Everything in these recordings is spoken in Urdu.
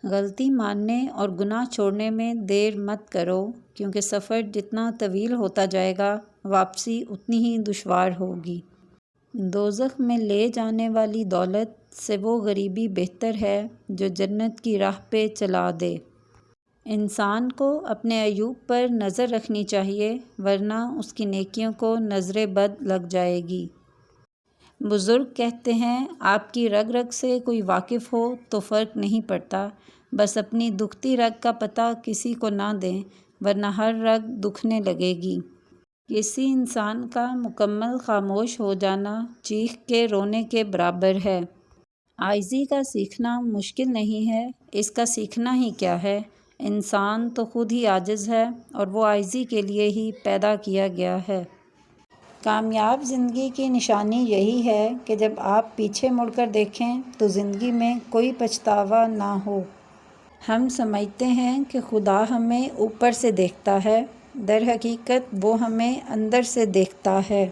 غلطی ماننے اور گناہ چھوڑنے میں دیر مت کرو، کیونکہ سفر جتنا طویل ہوتا جائے گا واپسی اتنی ہی دشوار ہوگی۔ دوزخ میں لے جانے والی دولت سے وہ غریبی بہتر ہے جو جنت کی راہ پہ چلا دے۔ انسان کو اپنے عیوب پر نظر رکھنی چاہیے، ورنہ اس کی نیکیوں کو نظر بد لگ جائے گی۔ بزرگ کہتے ہیں آپ کی رگ رگ سے کوئی واقف ہو تو فرق نہیں پڑتا، بس اپنی دکھتی رگ کا پتہ کسی کو نہ دیں ورنہ ہر رگ دکھنے لگے گی۔ کسی انسان کا مکمل خاموش ہو جانا چیخ کے رونے کے برابر ہے۔ عاجزی کا سیکھنا مشکل نہیں ہے، اس کا سیکھنا ہی کیا ہے۔ انسان تو خود ہی عاجز ہے اور وہ عاجزی کے لیے ہی پیدا کیا گیا ہے۔ کامیاب زندگی کی نشانی یہی ہے کہ جب آپ پیچھے مڑ کر دیکھیں تو زندگی میں کوئی پچھتاوا نہ ہو۔ ہم سمجھتے ہیں کہ خدا ہمیں اوپر سے دیکھتا ہے، در حقیقت وہ ہمیں اندر سے دیکھتا ہے۔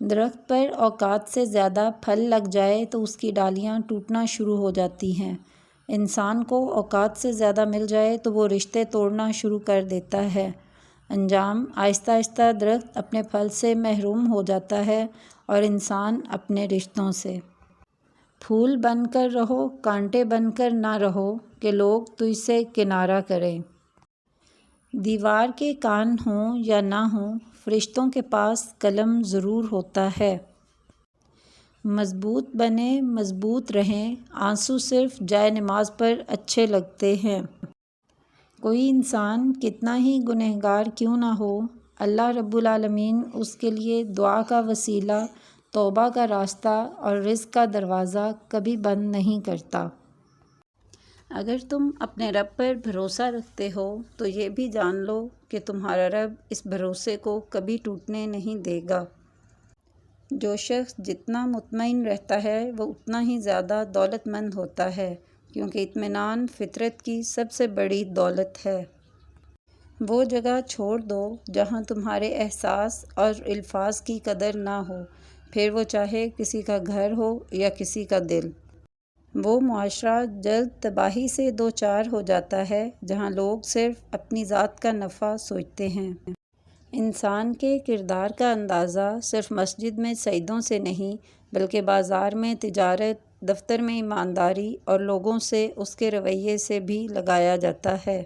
درخت پر اوقات سے زیادہ پھل لگ جائے تو اس کی ڈالیاں ٹوٹنا شروع ہو جاتی ہیں۔ انسان کو اوقات سے زیادہ مل جائے تو وہ رشتے توڑنا شروع کر دیتا ہے۔ انجام آہستہ آہستہ درخت اپنے پھل سے محروم ہو جاتا ہے اور انسان اپنے رشتوں سے۔ پھول بن کر رہو، کانٹے بن کر نہ رہو کہ لوگ تجھ سے کنارہ کریں۔ دیوار کے کان ہوں یا نہ ہوں، فرشتوں کے پاس قلم ضرور ہوتا ہے۔ مضبوط بنیں، مضبوط رہیں، آنسو صرف جائے نماز پر اچھے لگتے ہیں۔ کوئی انسان کتنا ہی گنہگار کیوں نہ ہو، اللہ رب العالمین اس کے لیے دعا کا وسیلہ، توبہ کا راستہ اور رزق کا دروازہ کبھی بند نہیں کرتا۔ اگر تم اپنے رب پر بھروسہ رکھتے ہو تو یہ بھی جان لو کہ تمہارا رب اس بھروسے کو کبھی ٹوٹنے نہیں دے گا۔ جو شخص جتنا مطمئن رہتا ہے وہ اتنا ہی زیادہ دولت مند ہوتا ہے، کیونکہ اطمینان فطرت کی سب سے بڑی دولت ہے۔ وہ جگہ چھوڑ دو جہاں تمہارے احساس اور الفاظ کی قدر نہ ہو، پھر وہ چاہے کسی کا گھر ہو یا کسی کا دل۔ وہ معاشرہ جلد تباہی سے دوچار ہو جاتا ہے جہاں لوگ صرف اپنی ذات کا نفع سوچتے ہیں۔ انسان کے کردار کا اندازہ صرف مسجد میں سجدوں سے نہیں بلکہ بازار میں تجارت، دفتر میں ایمانداری اور لوگوں سے اس کے رویے سے بھی لگایا جاتا ہے۔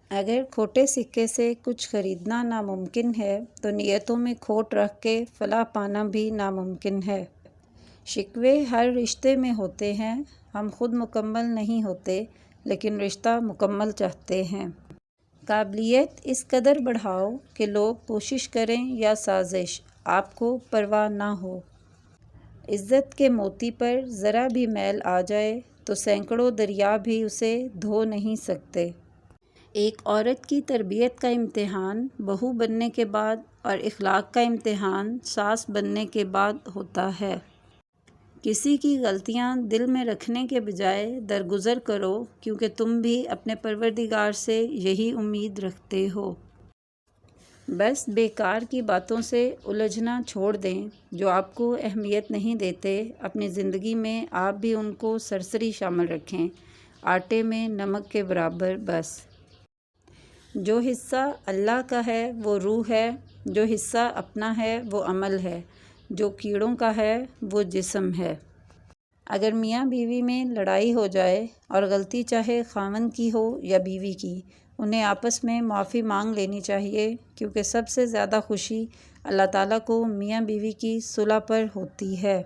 اگر کھوٹے سکے سے کچھ خریدنا ناممکن ہے تو نیتوں میں کھوٹ رکھ کے فلاح پانا بھی ناممکن ہے۔ شکوے ہر رشتے میں ہوتے ہیں، ہم خود مکمل نہیں ہوتے لیکن رشتہ مکمل چاہتے ہیں۔ قابلیت اس قدر بڑھاؤ کہ لوگ کوشش کریں یا سازش، آپ کو پرواہ نہ ہو۔ عزت کے موتی پر ذرا بھی میل آ جائے تو سینکڑوں دریا بھی اسے دھو نہیں سکتے۔ ایک عورت کی تربیت کا امتحان بہو بننے کے بعد اور اخلاق کا امتحان ساس بننے کے بعد ہوتا ہے۔ کسی کی غلطیاں دل میں رکھنے کے بجائے درگزر کرو، کیونکہ تم بھی اپنے پروردگار سے یہی امید رکھتے ہو۔ بس بیکار کی باتوں سے الجھنا چھوڑ دیں، جو آپ کو اہمیت نہیں دیتے اپنی زندگی میں آپ بھی ان کو سرسری شامل رکھیں، آٹے میں نمک کے برابر بس۔ جو حصہ اللہ کا ہے وہ روح ہے، جو حصہ اپنا ہے وہ عمل ہے، جو کیڑوں کا ہے وہ جسم ہے۔ اگر میاں بیوی میں لڑائی ہو جائے اور غلطی چاہے خاوند کی ہو یا بیوی کی، انہیں آپس میں معافی مانگ لینی چاہیے، کیونکہ سب سے زیادہ خوشی اللہ تعالیٰ کو میاں بیوی کی صلح پر ہوتی ہے۔